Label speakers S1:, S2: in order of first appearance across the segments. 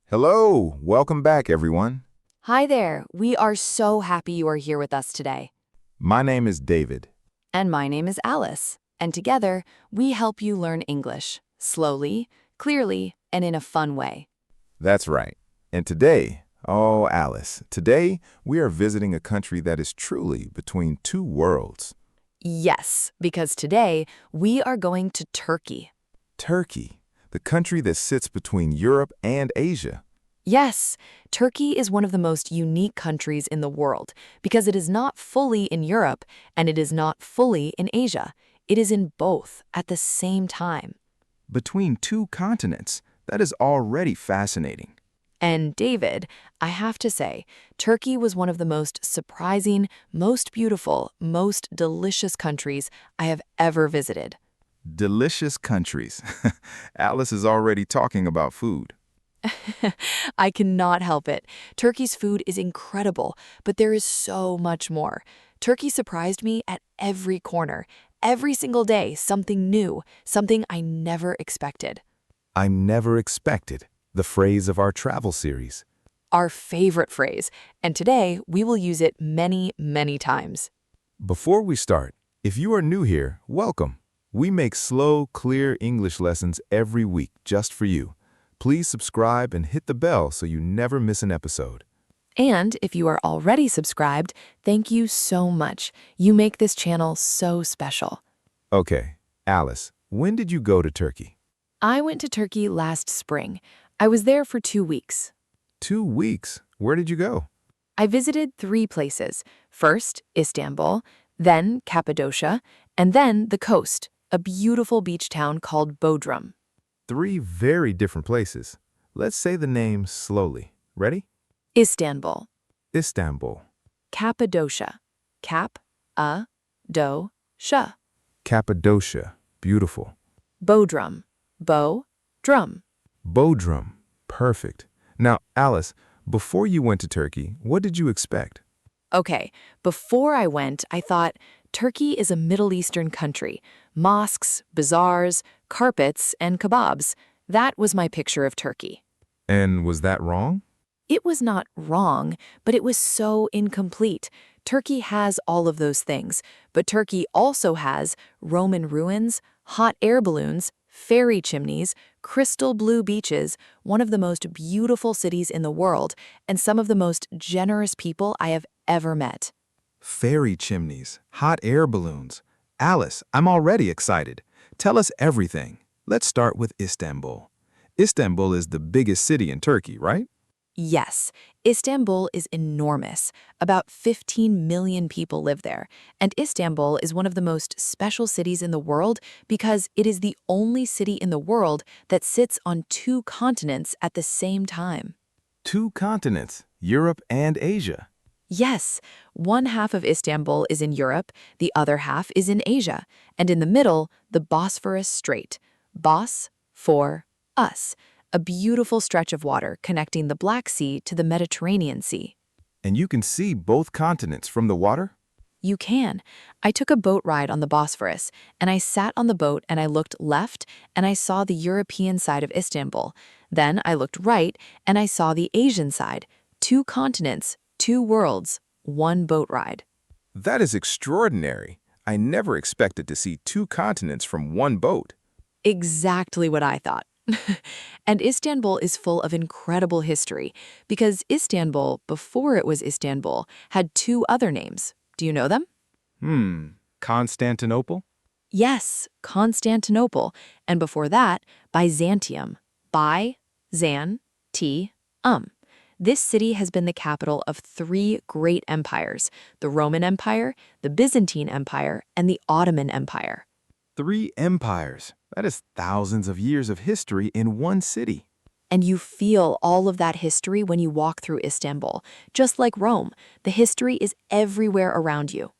S1: Hello, welcome back, everyone.
S2: Hi there. We are so happy you are here with us today.
S1: My name is David.
S2: And my name is Alice. And together, we help you learn English slowly, clearly, and in a fun way.
S1: That's right. And today, oh, Alice, today we are visiting a country that is truly between two worlds.
S2: Yes, because today we are going to Turkey.
S1: Turkey, the country that sits between Europe and Asia.
S2: Yes, Turkey is one of the most unique countries in the world because it is not fully in Europe and it is not fully in Asia. It is in both at the same time.
S1: Between two continents, that is already fascinating.
S2: And David, I have to say, Turkey was one of the most surprising, most beautiful, most delicious countries I have ever visited.
S1: Delicious countries. Alice is already talking about food.
S2: I cannot help it. Turkey's food is incredible, but there is so much more. Turkey surprised me at every corner. Every single day, something new, something I never expected.
S1: I never expected, the phrase of our travel series.
S2: Our favorite phrase, and today we will use it many, many times.
S1: Before we start, if you are new here, welcome. We make slow, clear English lessons every week just for you. Please subscribe and hit the bell so you never miss an episode.
S2: And if you are already subscribed, thank you so much. You make this channel so special.
S1: Okay, Alice, when did you go to Turkey?
S2: I went to Turkey last spring. I was there for 2 weeks.
S1: 2 weeks. Where did you go?
S2: I visited 3 places. First, Istanbul, then Cappadocia, and then the coast, a beautiful beach town called Bodrum.
S1: 3 very different places. Let's say the names slowly. Ready?
S2: Istanbul,
S1: Istanbul.
S2: Cappadocia, Cap-a-do-cia.
S1: Cappadocia. Beautiful.
S2: Bodrum, Bo-drum.
S1: Bodrum. Perfect. Now, Alice, before you went to Turkey, what did you expect?
S2: Okay, before I went, I thought Turkey is a Middle Eastern country. Mosques, bazaars, carpets, and kebabs. That was my picture of Turkey.
S1: And was that wrong?
S2: It was not wrong, but it was so incomplete. Turkey has all of those things, but Turkey also has Roman ruins, hot air balloons, fairy chimneys, crystal blue beaches, one of the most beautiful cities in the world, and some of the most generous people I have ever met.
S1: Fairy chimneys, hot air balloons. Alice, I'm already excited. Tell us everything. Let's start with Istanbul. Istanbul is the biggest city in Turkey, right?
S2: Yes, Istanbul is enormous. About 15 million people live there, and Istanbul is one of the most special cities in the world because it is the only city in the world that sits on 2 continents at the same time.
S1: 2 continents, Europe and Asia.
S2: Yes, one half of Istanbul is in Europe, the other half is in Asia, and in the middle, the Bosphorus Strait. Bos for us. A beautiful stretch of water connecting the Black Sea to the Mediterranean Sea.
S1: And you can see both continents from the water?
S2: You can. I took a boat ride on the Bosphorus, and I sat on the boat and I looked left and I saw the European side of Istanbul. Then I looked right and I saw the Asian side. 2 continents, 2 worlds, 1 boat ride.
S1: That is extraordinary. I never expected to see 2 continents from 1 boat.
S2: Exactly what I thought. And Istanbul is full of incredible history because Istanbul, before it was Istanbul, had 2 other names. Do you know them?
S1: Constantinople?
S2: Yes, Constantinople, and before that, Byzantium. By-Zan-Ti-Um. This city has been the capital of 3 great empires, the Roman Empire, the Byzantine Empire, and the Ottoman Empire.
S1: 3 empires. That is thousands of years of history in one city.
S2: And you feel all of that history when you walk through Istanbul. Just like Rome, the history is everywhere around you.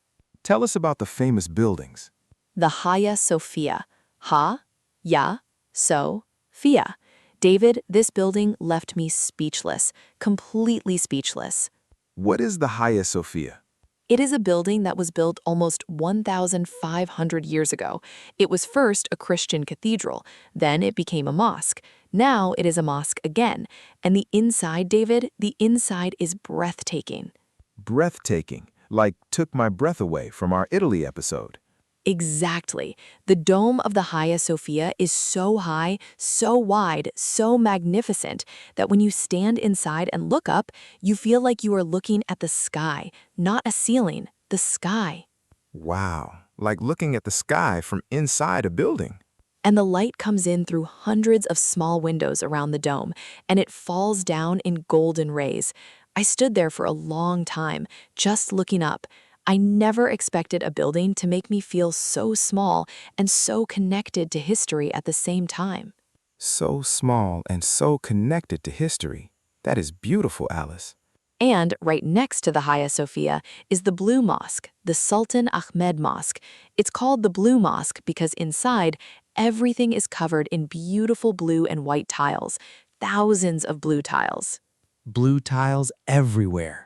S1: Tell us about the famous buildings.
S2: The Hagia Sophia. Ha-ya, so-fia. David, this building left me speechless, completely speechless.
S1: What is the Hagia Sophia?
S2: It is a building that was built almost 1,500 years ago. It was first a Christian cathedral, then it became a mosque. Now it is a mosque again. And the inside, David, the inside is breathtaking.
S1: Breathtaking, like took my breath away from our Italy episode.
S2: Exactly. The dome of the Hagia Sophia is so high, so wide, so magnificent that when you stand inside and look up, you feel like you are looking at the sky, not a ceiling, the sky.
S1: Wow, like looking at the sky from inside a building.
S2: And the light comes in through hundreds of small windows around the dome, and it falls down in golden rays. I stood there for a long time, just looking up. I never expected a building to make me feel so small and so connected to history at the same time.
S1: So small and so connected to history. That is beautiful, Alice.
S2: And right next to the Hagia Sophia is the Blue Mosque, the Sultan Ahmed Mosque. It's called the Blue Mosque because inside, everything is covered in beautiful blue and white tiles, thousands of blue tiles.
S1: Blue tiles everywhere.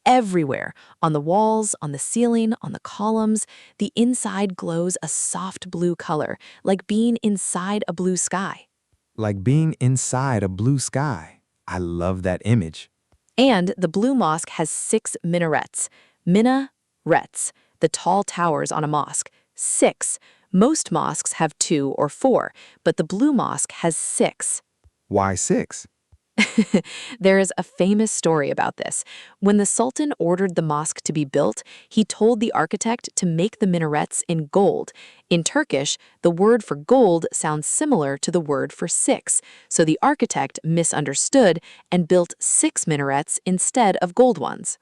S2: Everywhere, on the walls, on the ceiling, on the columns, the inside glows a soft blue color, like being inside a blue sky.
S1: Like being inside a blue sky. I love that image.
S2: And the Blue Mosque has 6 minarets. Minarets, the tall towers on a mosque. 6. Most mosques have 2 or 4, but the Blue Mosque has 6.
S1: Why 6?
S2: There is a famous story about this. When the Sultan ordered the mosque to be built, he told the architect to make the minarets in gold. In Turkish, the word for gold sounds similar to the word for 6, so the architect misunderstood and built 6 minarets instead of gold ones.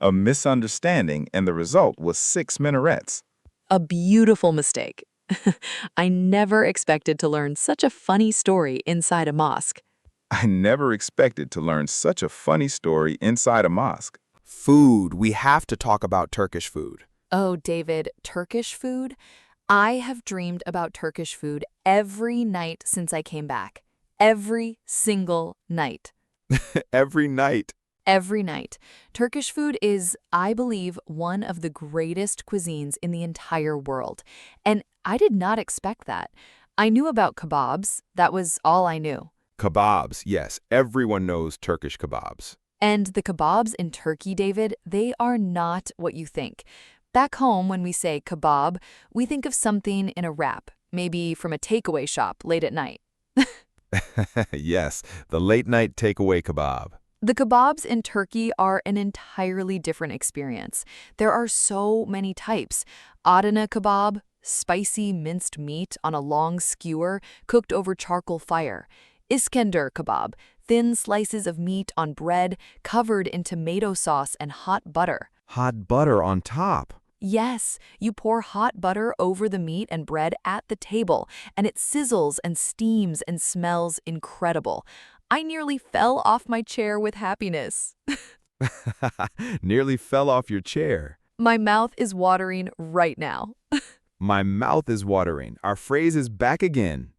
S1: A misunderstanding, and the result was 6 minarets.
S2: A beautiful mistake. I never expected to learn such a funny story inside a mosque.
S1: I never expected to learn such a funny story inside a mosque. Food. We have to talk about Turkish food.
S2: Oh, David, Turkish food? I have dreamed about Turkish food every night since I came back. Every single night.
S1: Every night.
S2: Every night. Turkish food is, I believe, one of the greatest cuisines in the entire world. And I did not expect that. I knew about kebabs. That was all I knew.
S1: Kebabs, yes, everyone knows Turkish kebabs.
S2: And the kebabs in Turkey, David, they are not what you think. Back home, when we say kebab, we think of something in a wrap, maybe from a takeaway shop late at night.
S1: Yes, the late-night takeaway kebab.
S2: The kebabs in Turkey are an entirely different experience. There are so many types. Adana kebab, spicy minced meat on a long skewer cooked over charcoal fire. Iskender kebab, thin slices of meat on bread covered in tomato sauce and hot butter.
S1: Hot butter on top.
S2: Yes, you pour hot butter over the meat and bread at the table, and it sizzles and steams and smells incredible. I nearly fell off my chair with happiness.
S1: Nearly fell off your chair.
S2: My mouth is watering right now.
S1: My mouth is watering. Our phrase is back again.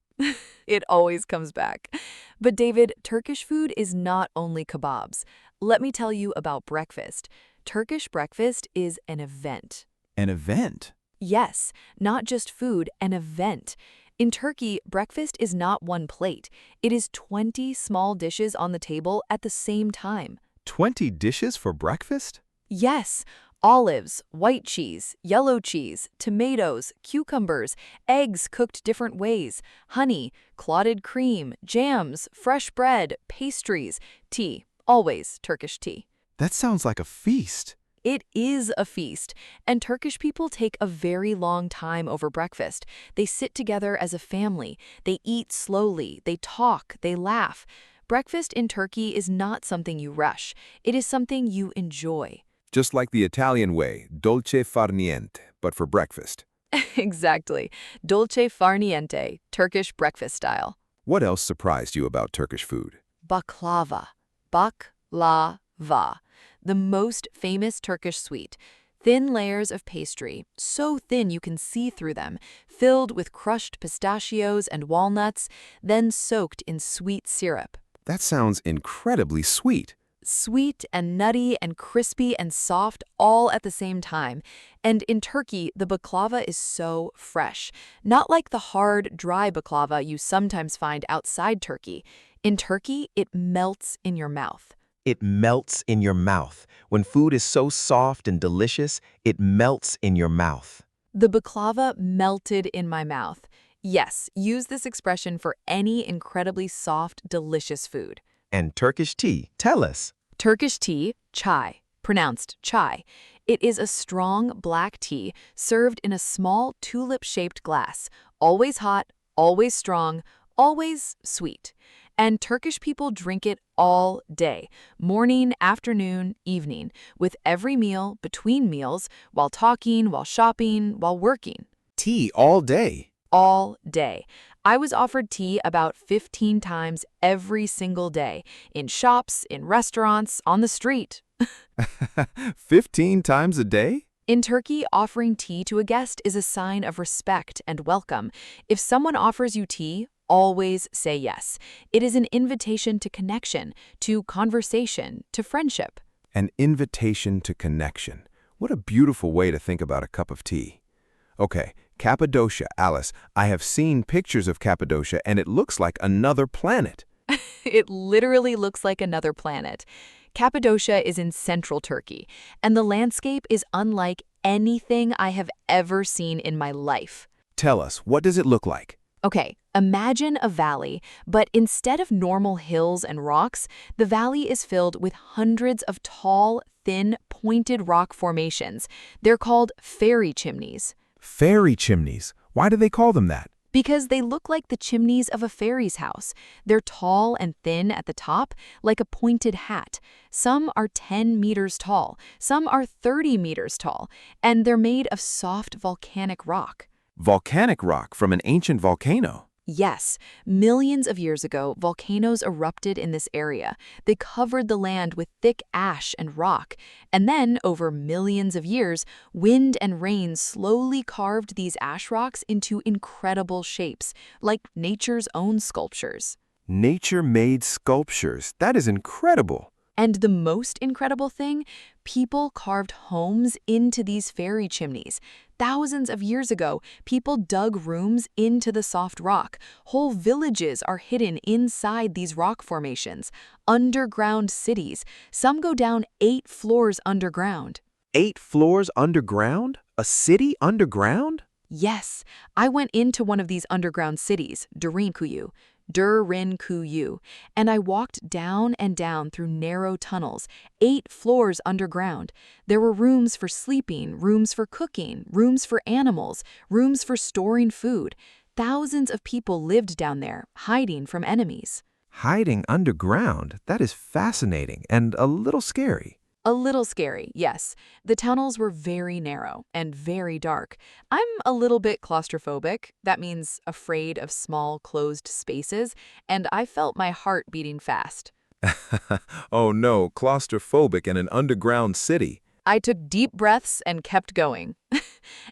S2: It always comes back. But David, Turkish food is not only kebabs. Let me tell you about breakfast. Turkish breakfast is an event.
S1: An event?
S2: Yes, not just food, an event. In Turkey, breakfast is not one plate. It is 20 small dishes on the table at the same time.
S1: 20 dishes for breakfast?
S2: Yes, olives, white cheese, yellow cheese, tomatoes, cucumbers, eggs cooked different ways, honey, clotted cream, jams, fresh bread, pastries, tea, always Turkish tea.
S1: That sounds like a feast.
S2: It is a feast, and Turkish people take a very long time over breakfast. They sit together as a family, they eat slowly, they talk, they laugh. Breakfast in Turkey is not something you rush, it is something you enjoy.
S1: Just like the Italian way, dolce far niente, but for breakfast.
S2: Exactly. Dolce far niente, Turkish breakfast style.
S1: What else surprised you about Turkish food?
S2: Baklava. Baklava. The most famous Turkish sweet. Thin layers of pastry, so thin you can see through them, filled with crushed pistachios and walnuts, then soaked in sweet syrup.
S1: That sounds incredibly sweet.
S2: sweet and nutty and crispy and soft all at the same time. And in Turkey, the baklava is so fresh, not like the hard, dry baklava you sometimes find outside Turkey. In Turkey, it melts in your mouth.
S3: It melts in your mouth. When food is so soft and delicious, it melts in your mouth.
S2: The baklava melted in my mouth. Yes, use this expression for any incredibly soft, delicious food.
S3: And Turkish tea, tell us.
S2: Turkish tea, chai, pronounced chai. It is a strong black tea served in a small tulip-shaped glass, always hot, always strong, always sweet. And Turkish people drink it all day, morning, afternoon, evening, with every meal, between meals, while talking, while shopping, while working.
S1: Tea all day.
S2: All day. I was offered tea about 15 times every single day, in shops, in restaurants, on the street.
S1: 15 times a day?
S2: In Turkey, offering tea to a guest is a sign of respect and welcome. If someone offers you tea, always say yes. It is an invitation to connection, to conversation, to friendship.
S1: An invitation to connection. What a beautiful way to think about a cup of tea. Okay, Cappadocia, Alice. I have seen pictures of Cappadocia and it looks like another planet.
S2: It literally looks like another planet. Cappadocia is in central Turkey, and the landscape is unlike anything I have ever seen in my life.
S1: Tell us, what does it look like?
S2: Okay, imagine a valley, but instead of normal hills and rocks, the valley is filled with hundreds of tall, thin, pointed rock formations. They're called fairy chimneys.
S1: Fairy chimneys. Why do they call them that?
S2: Because they look like the chimneys of a fairy's house. They're tall and thin at the top, like a pointed hat. Some are 10 meters tall, some are 30 meters tall, and they're made of soft volcanic rock.
S1: Volcanic rock from an ancient volcano.
S2: Yes, millions of years ago, volcanoes erupted in this area. They covered the land with thick ash and rock. And then, over millions of years, wind and rain slowly carved these ash rocks into incredible shapes, like nature's own sculptures.
S1: Nature-made sculptures. That is incredible.
S2: And the most incredible thing, people carved homes into these fairy chimneys. Thousands of years ago, people dug rooms into the soft rock. Whole villages are hidden inside these rock formations. Underground cities. Some go down 8 floors underground.
S3: 8 floors underground? A city underground?
S2: Yes, I went into one of these underground cities, Derinkuyu, and I walked down and down through narrow tunnels, 8 floors underground. There were rooms for sleeping, rooms for cooking, rooms for animals, rooms for storing food. Thousands of people lived down there, hiding from enemies.
S1: Hiding underground? That is fascinating and a little scary.
S2: A little scary, yes. The tunnels were very narrow and very dark. I'm a little bit claustrophobic. That means afraid of small, closed spaces, and I felt my heart beating fast.
S1: Oh no, claustrophobic in an underground city.
S2: I took deep breaths and kept going.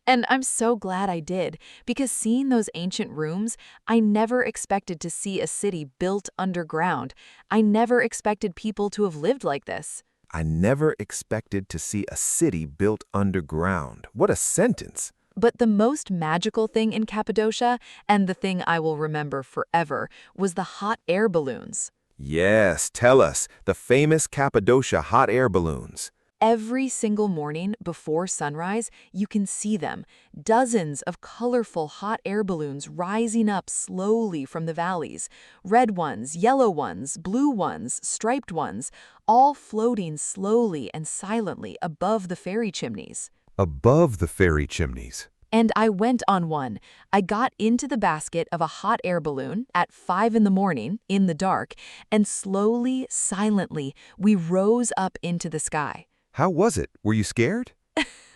S2: And I'm so glad I did, because seeing those ancient rooms, I never expected to see a city built underground. I never expected people to have lived like this.
S1: I never expected to see a city built underground. What a sentence.
S2: But the most magical thing in Cappadocia, and the thing I will remember forever, was the hot air balloons.
S1: Yes, tell us, the famous Cappadocia hot air balloons.
S2: Every single morning before sunrise, you can see them. Dozens of colorful hot air balloons rising up slowly from the valleys. Red ones, yellow ones, blue ones, striped ones, all floating slowly and silently above the fairy chimneys.
S1: Above the fairy chimneys.
S2: And I went on one. I got into the basket of a hot air balloon at 5 in the morning, in the dark, and slowly, silently, we rose up into the sky.
S1: How was it? Were you scared?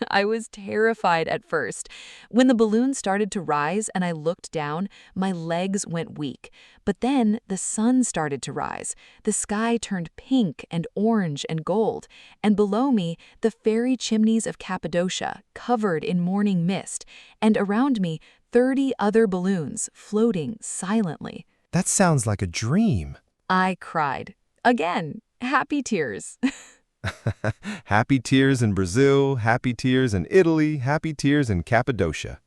S2: I was terrified at first. When the balloon started to rise and I looked down, my legs went weak. But then the sun started to rise. The sky turned pink and orange and gold. And below me, the fairy chimneys of Cappadocia, covered in morning mist. And around me, 30 other balloons floating silently.
S3: That sounds like a dream.
S2: I cried. Again. Happy tears.
S1: Happy tears in Brazil, happy tears in Italy, happy tears in Cappadocia.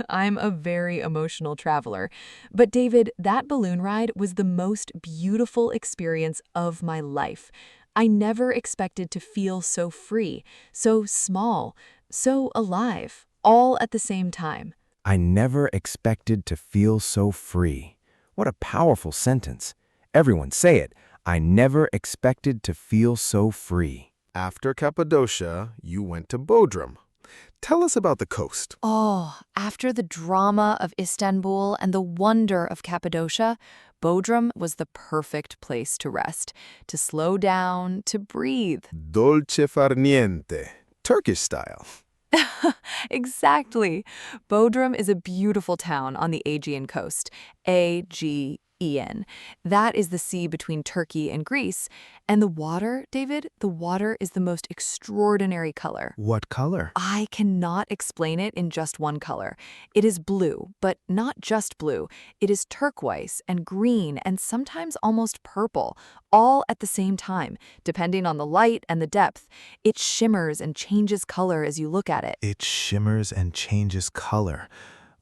S2: I'm a very emotional traveler. But David, that balloon ride was the most beautiful experience of my life. I never expected to feel so free, so small, so alive, all at the same time.
S3: I never expected to feel so free. What a powerful sentence. Everyone say it. I never expected to feel so free.
S1: After Cappadocia, you went to Bodrum. Tell us about the coast.
S2: Oh, after the drama of Istanbul and the wonder of Cappadocia, Bodrum was the perfect place to rest, to slow down, to breathe.
S1: Dolce far niente, Turkish style.
S2: Exactly. Bodrum is a beautiful town on the Aegean coast, Aegean. That is the sea between Turkey and Greece. And the water, David, the water is the most extraordinary color.
S3: What color?
S2: I cannot explain it in just one color. It is blue, but not just blue. It is turquoise and green and sometimes almost purple, all at the same time, depending on the light and the depth. It shimmers and changes color as you look at it.
S1: It shimmers and changes color,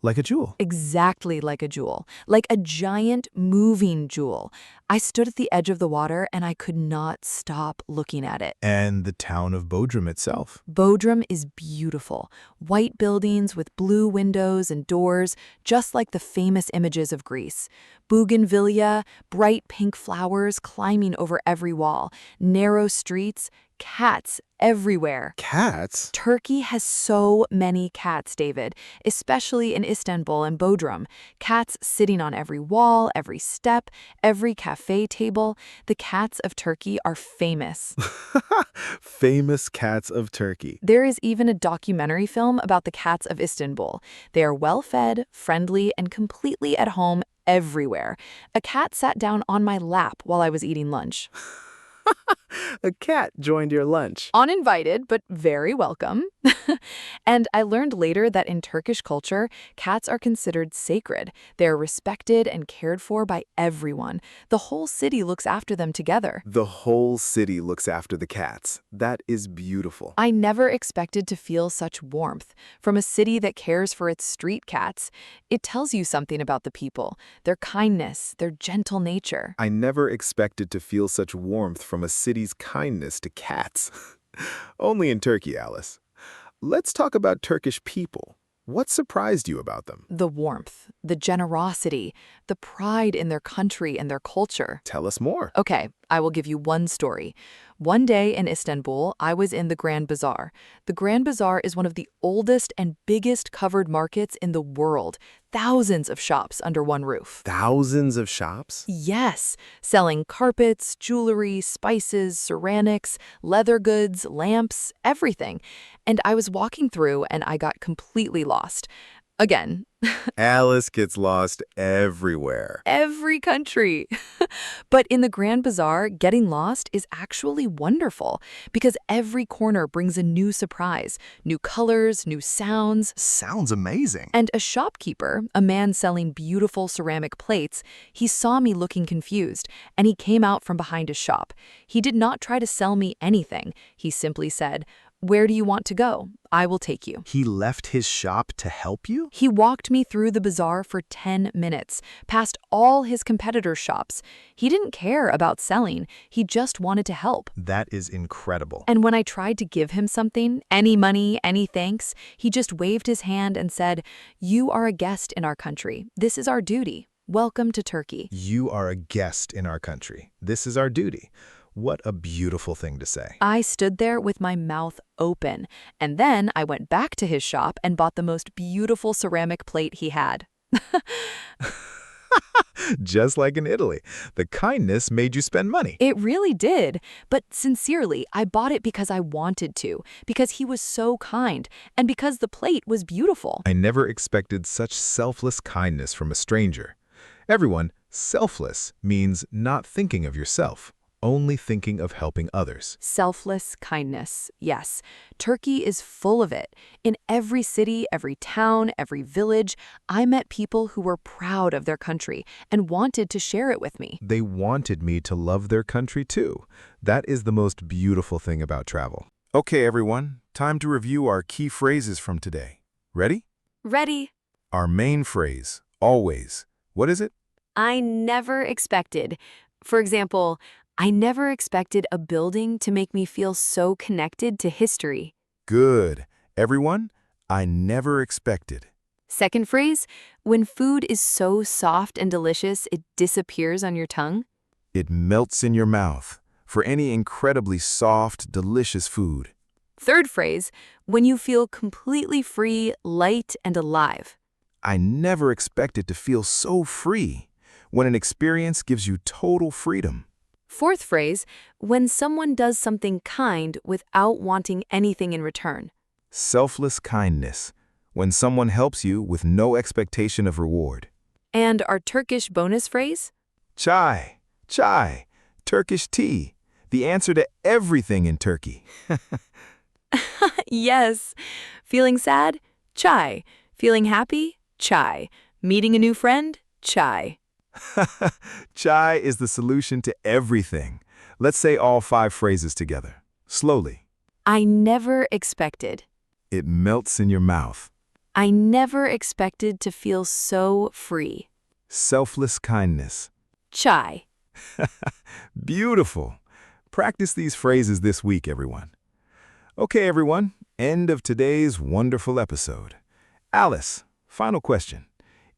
S1: like a jewel.
S2: Exactly like a jewel, like a giant moving jewel. I stood at the edge of the water and I could not stop looking at it.
S1: And the town of Bodrum itself.
S2: Bodrum is beautiful. White buildings with blue windows and doors, just like the famous images of Greece. Bougainvillea, bright pink flowers climbing over every wall, narrow streets, cats everywhere.
S1: Cats?
S2: Turkey has so many cats, David, especially in Istanbul and Bodrum. Cats sitting on every wall, every step, every cafe table. The cats of Turkey are famous.
S1: Famous cats of Turkey.
S2: There is even a documentary film about the cats of Istanbul. They are well-fed, friendly, and completely at home everywhere. A cat sat down on my lap while I was eating lunch.
S1: A cat joined your lunch.
S2: Uninvited, but very welcome. And I learned later that in Turkish culture, cats are considered sacred. They're respected and cared for by everyone. The whole city looks after them together.
S1: The whole city looks after the cats. That is beautiful.
S2: I never expected to feel such warmth from a city that cares for its street cats. It tells you something about the people, their kindness, their gentle nature.
S1: I never expected to feel such warmth from a city's kindness to cats. Only in Turkey, Alice. Let's talk about Turkish people. What surprised you about them?
S2: The warmth, the generosity, the pride in their country and their culture.
S1: Tell us more.
S2: Okay, I will give you one story. One day in Istanbul, I was in the Grand Bazaar. The Grand Bazaar is one of the oldest and biggest covered markets in the world. Thousands of shops under one roof.
S1: Thousands of shops?
S2: Yes, selling carpets, jewelry, spices, ceramics, leather goods, lamps, everything. And I was walking through and I got completely lost. Again,
S1: Alice gets lost everywhere.
S2: every country. But in the Grand Bazaar, getting lost is actually wonderful because every corner brings a new surprise, new colors, new sounds.
S1: Sounds amazing.
S2: And a shopkeeper, a man selling beautiful ceramic plates, he saw me looking confused, and he came out from behind his shop. He did not try to sell me anything. He simply said, "Where do you want to go? I will take you."
S1: He left his shop to help you?
S2: He walked me through the bazaar for 10 minutes, past all his competitors' shops. He didn't care about selling. He just wanted to help.
S1: That is incredible.
S2: And when I tried to give him something, any money, any thanks, he just waved his hand and said, "You are a guest in our country. This is our duty. Welcome to Turkey."
S1: You are a guest in our country. This is our duty. What a beautiful thing to say.
S2: I stood there with my mouth open, and then I went back to his shop and bought the most beautiful ceramic plate he had.
S1: Just like in Italy, the kindness made you spend money.
S2: It really did. But sincerely, I bought it because I wanted to, because he was so kind, and because the plate was beautiful.
S1: I never expected such selfless kindness from a stranger. Everyone, selfless means not thinking of yourself, only thinking of helping others.
S2: Selfless kindness, yes. Turkey is full of it. In every city, every town, every village, I met people who were proud of their country and wanted to share it with me.
S1: They wanted me to love their country too. That is the most beautiful thing about travel. Okay, everyone, time to review our key phrases from today. Ready?
S2: Ready?
S1: Our main phrase, always. What is it?
S2: I never expected. For example, I never expected a building to make me feel so connected to history.
S1: Good. Everyone, I never expected.
S2: Second phrase, when food is so soft and delicious, it disappears on your tongue.
S1: It melts in your mouth for any incredibly soft, delicious food.
S2: Third phrase, when you feel completely free, light, and alive.
S1: I never expected to feel so free when an experience gives you total freedom.
S2: Fourth phrase, when someone does something kind without wanting anything in return.
S1: Selfless kindness, when someone helps you with no expectation of reward.
S2: And our Turkish bonus phrase?
S1: Chai, chai, Turkish tea, the answer to everything in Turkey.
S2: Yes. Feeling sad? Chai. Feeling happy? Chai. Meeting a new friend? Chai.
S1: Chai is the solution to everything. Let's say all 5 phrases together. Slowly.
S2: I never expected.
S1: It melts in your mouth.
S2: I never expected to feel so free.
S1: Selfless kindness.
S2: Chai.
S1: Beautiful. Practice these phrases this week, everyone. Okay, everyone. End of today's wonderful episode. Alice, final question.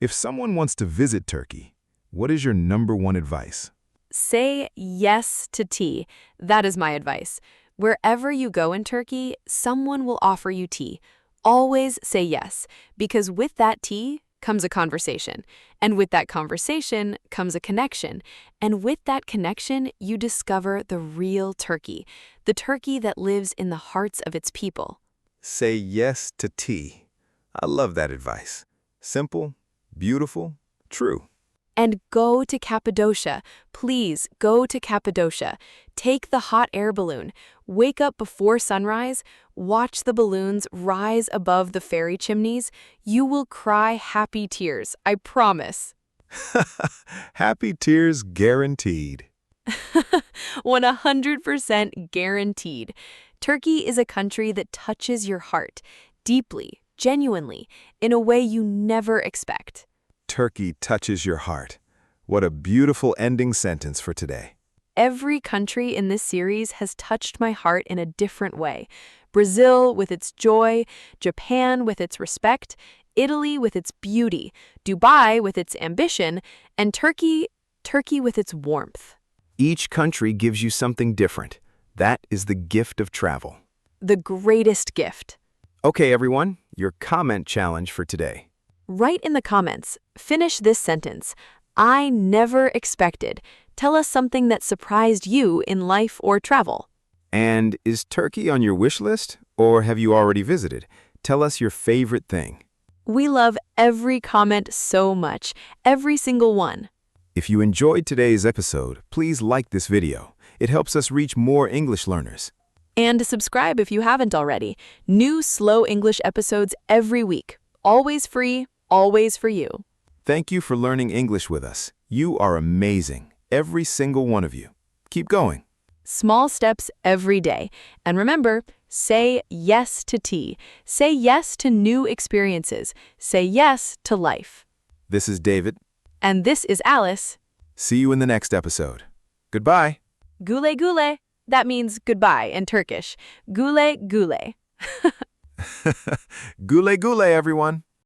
S1: If someone wants to visit Turkey, what is your #1 advice?
S2: Say yes to tea. That is my advice. Wherever you go in Turkey, someone will offer you tea. Always say yes, because with that tea comes a conversation. And with that conversation comes a connection. And with that connection, you discover the real Turkey, the Turkey that lives in the hearts of its people.
S1: Say yes to tea. I love that advice. Simple, beautiful, true.
S2: And go to Cappadocia. Please go to Cappadocia. Take the hot air balloon. Wake up before sunrise. Watch the balloons rise above the ferry chimneys. You will cry happy tears, I promise.
S1: Happy tears guaranteed.
S2: 100% guaranteed. Turkey is a country that touches your heart deeply, genuinely, in a way you never expect.
S1: Turkey touches your heart. What a beautiful ending sentence for today.
S2: Every country in this series has touched my heart in a different way. Brazil with its joy, Japan with its respect, Italy with its beauty, Dubai with its ambition, and Turkey with its warmth.
S3: Each country gives you something different. That is the gift of travel.
S2: The greatest gift.
S3: Okay, everyone, your comment challenge for today.
S2: Write in the comments, finish this sentence. I never expected. Tell us something that surprised you in life or travel.
S3: And is Turkey on your wish list, or have you already visited? Tell us your favorite thing.
S2: We love every comment so much, every single one.
S3: If you enjoyed today's episode, please like this video. It helps us reach more English learners.
S2: And subscribe if you haven't already. New slow English episodes every week. Always free, always for you.
S3: Thank you for learning English with us. You are amazing, every single one of you. Keep going.
S2: Small steps every day. And remember, say yes to tea. Say yes to new experiences. Say yes to life.
S3: This is David.
S2: And this is Alice.
S3: See you in the next episode. Goodbye.
S2: Güle güle. That means goodbye in Turkish. Güle güle.
S1: Güle güle, everyone.